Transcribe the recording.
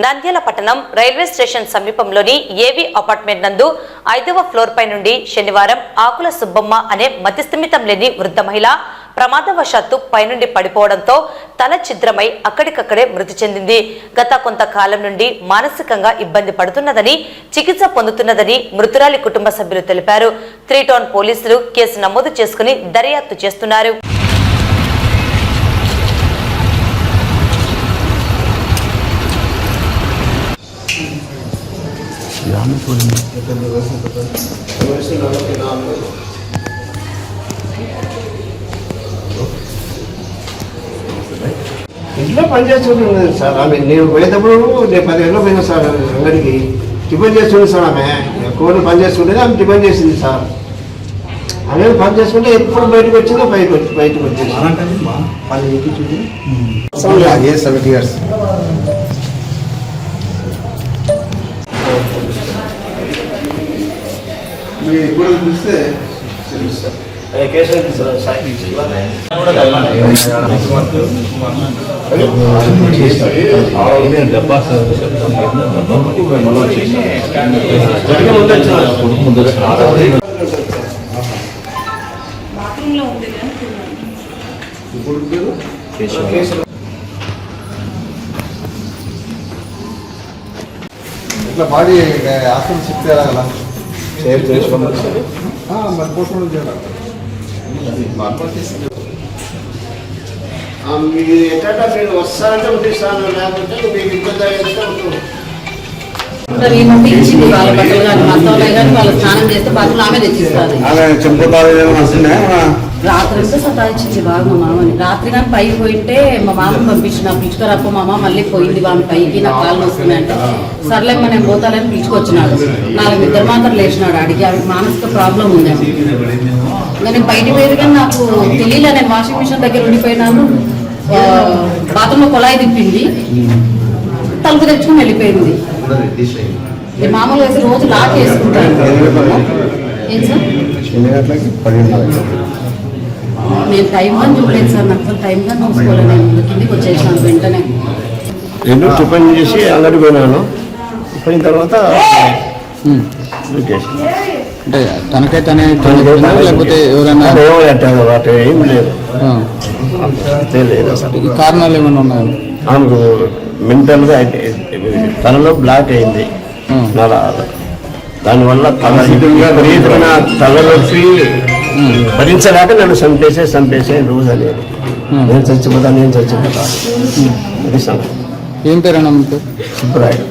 నంద్యాల పట్టణం railway station సమీపంలోని ఏవి అపార్ట్మెంట్ నందు 5వ ఫ్లోర్ పై నుండి శనివారం ఆకుల సుబ్బమ్మ అనే మతిస్థిమితం లేని వృద్ధ మహిళ ప్రమాదవశాత్తు పైనుండి పడిపోవడంతో తల ఛిద్రమై అక్కడికక్కడే మృతి చెందింది. గత కొంతకాలం నుండి మానసికంగా ఇబ్బంది పడుతున్నదని, చికిత్స పొందుతున్నదని మృతురాలి కుటుంబ సభ్యులు తెలిపారు. 3 టౌన్ పోలీసులు కేసు నమోదు చేసుకుని దర్యాప్తు చేస్తున్నారు. ఇంట్లో పనిచేస్తుంది సార్. ఆమె నేను పోయేటప్పుడు నేను 10 గంటలకు పోయినా సార్ అంగడికి. టిఫిన్ చేస్తుంది సార్. ఆమె కోళ్ళు పని చేసుకుంటే ఆమె టిఫిన్ చేసింది సార్. ఆమె పని చేసుకుంటే ఎప్పుడు బయటకు వచ్చిందో బయటకు వచ్చేసి 70 years. మీరు ఇప్పుడు చూస్తే తెలుస్తారు. ఇట్లా బాడీ హాస్పిటల్ షిఫ్ట్ చేయాలి కదా, మరి పోస్ట్మార్టం చేయాలి. మీరు ఎట్లా మీరు వస్తారంటే ఉండిస్తాను, లేకపోతే మీకు ఇబ్బంది అయితే ఉంటుంది. ఇచ్చింది వాళ్ళ బట్టలు కానీ మసాలా కానీ వాళ్ళు స్నానం చేస్తే బట్టలు ఆమె తెచ్చిస్తారు. రాత్రి అంతా సతాయించింది బాగా మా మామని. రాత్రి కానీ పైకి పోయింటే మా మామ పంపించిన పిలుచుకోరాపో మామ మళ్ళీ పోయింది వాళ్ళ పైకి, నాకు కాళ్ళు వస్తున్నాయి అంటే సర్లేమ్మ నేను పోతాలని పిలుచుకొచ్చినాడు. 4 నిద్ర మాత్రం లేచినాడు. అడిగి ఆవిడకి మానసిక ప్రాబ్లం ఉంది. నేను బయట పోయేది కానీ నాకు తెలియలే. నేను వాషింగ్ మిషన్ దగ్గర ఉండిపోయినాను. బాత్రూంలో కొళాయి తిప్పింది, తలుపు తెచ్చుకుని వెళ్ళిపోయింది. మామూలుగా అయితే రోజు లాక్ వేసుకుంటాను. ఏం సార్ నేను టైం కానీ చూడలేదు సార్. నాకు టైం కానీ చూసుకోలేదు. నేను కిందికి వచ్చేసాను వెంటనే. నేను టిఫిన్ చేసి అంగడి పోయినాను. పోయిన తర్వాత అంటే తనకైతే లేకపోతే ఎవరైనా ఏం లేదు. కారణాలు ఏమైనా ఉన్నాయా? ఆమెకు మెంటల్గా తనలో బ్లాక్ అయింది. దానివల్ల తలనొప్పి భరించలేక నన్ను చంపేసే రోజు అనేది. నేను చచ్చిపోతా. ఏం పేరు అన్న? సుబ్బరాయుడు.